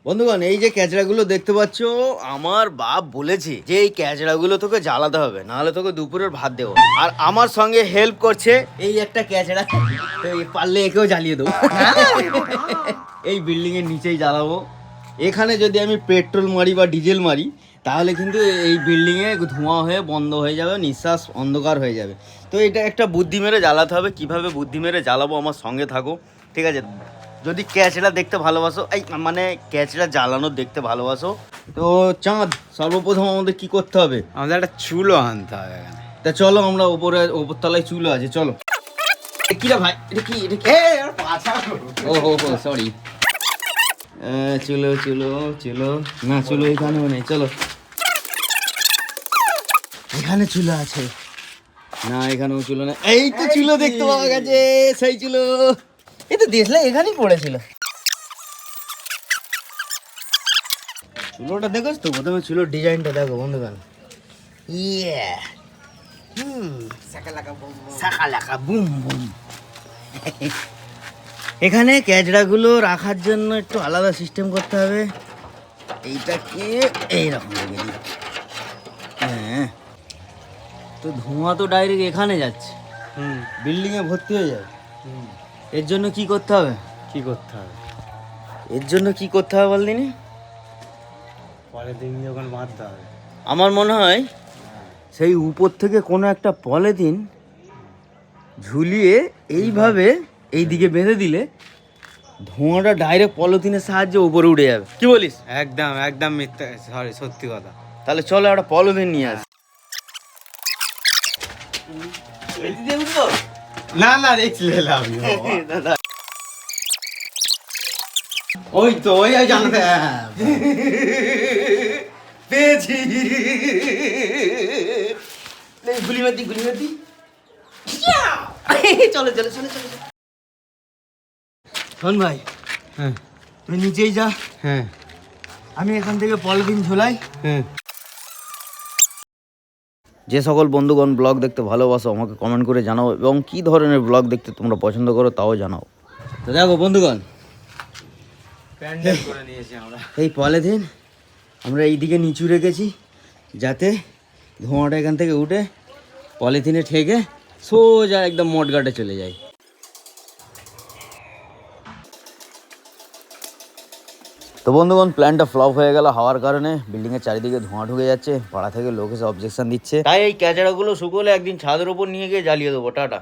বন্ধুগণ, এই যে ক্যাচড়াগুলো দেখতে পাচ্ছ, আমার বাপ বলেছে যে এই ক্যাচড়াগুলো তোকে জ্বালাতে হবে, নাহলে তোকে দুপুরের ভাত দেবো। আর আমার সঙ্গে হেল্প করছে এই একটা ক্যাচড়া, তো পারলে একেও জ্বালিয়ে দেবো। এই বিল্ডিং এর নিচেই জ্বালাবো। এখানে যদি আমি পেট্রোল মারি বা ডিজেল মারি, তাহলে কিন্তু এই বিল্ডিংয়ে ধোঁয়া হয়ে বন্ধ হয়ে যাবে, নিঃশ্বাস অন্ধকার হয়ে যাবে। তো এটা একটা বুদ্ধি মেরে জ্বালাতে হবে। কিভাবে বুদ্ধি মেরে জ্বালাবো, আমার সঙ্গে থাকো, ঠিক আছে? যদি ক্যাচড়া দেখতে ভালোবাসো, এই মানে ক্যাচড়া জ্বালানো দেখতে ভালোবাসো, তো চাঁদ সর্বপ্রথম আমাদের কি করতে হবে? আমাদের একটা চুলো আনতে হবে এখানে। তা চলো, আমরা ওপরতলায় চুলো আছে, চলো। কিরা ভাই, এটা কি? ও সরি। চুলো চুলো চুলো, না চুলো এখানেও নেই, চলো। এখানে চুলো আছে না? এখানেও চুলো না। এই তো চুলো দেখতে পাওয়া গেছে, সেই চুলো। এই তো দেখলে এখানেই পড়েছিল চুলোটা। দেখোস তো, প্রথমে চুলোর ডিজাইনটা দেখো বন্ধুগণ। ইয়ে সাকালাকা বুম বুম। এখানে ক্যাচড়াগুলো রাখার জন্য একটু আলাদা সিস্টেম করতে হবে। এইটাকে এইরকম রেখে দিই। হ্যাঁ, তো ধোঁয়া তো ডাইরেক্ট এখানে যাচ্ছে, বিল্ডিংয়ে ভর্তি হয়ে যাবে। এর জন্য কি করতে হবে? কি করতে হবে? এর জন্য কি করতে হবে বলদিনি? পরের দিন যখন বাঁধতে হবে, আমার মনে হয় সেই উপর থেকে কোনো একটা পলিথিন ঝুলিয়ে এইভাবে এই দিকে বেঁধে দিলে ধোঁয়াটা ডাইরেক্ট পলিথিনের সাহায্যে উপরে উঠে যাবে। কি বলিস? একদম একদম মিথ্যা, সরি সত্যি কথা। তাহলে চলো একটা পলিথিন নিয়ে আসি। না না, দেখছিলে আমি দাদা, ওই তো ওই জানাতে পেয়েছি। গুলিবাতি গুলিবাতি, চলো চলো চলো চলো। শোন ভাই, হ্যাঁ তুই নিচেই যা, হ্যাঁ আমি এখান থেকে পলিথিন ঝোলাই। হ্যাঁ। যে সকল বন্ধুগণ ব্লগ দেখতে ভালোবাসো, আমাকে কমেন্ট করে জানাও, এবং কি ধরনের ব্লগ দেখতে তোমরা পছন্দ করো তাও জানাও। তো দেখো বন্ধুগণ, প্যান্ডেল করে নিয়েছি আমরা। এই পলিথিন আমরা এইদিকে নিচু রেখেছি, যাতে ধোঁয়াটা এখান থেকে উঠে পলিথিনে ঠেকে সোজা একদম মডগাটে চলে যায়। তো বন্ধুগণ, প্ল্যানটা ফ্লপ হয়ে গেল হাওয়ার কারণে। বিল্ডিংয়ের চারিদিকে ধোঁয়া ঢুকে যাচ্ছে, পাড়া থেকে লোক এসে অবজেকশন দিচ্ছে। তাই এই ক্যাচড়াগুলো শুকোলে একদিন ছাদের উপর নিয়ে গিয়ে জ্বালিয়ে দেবো। টাটা।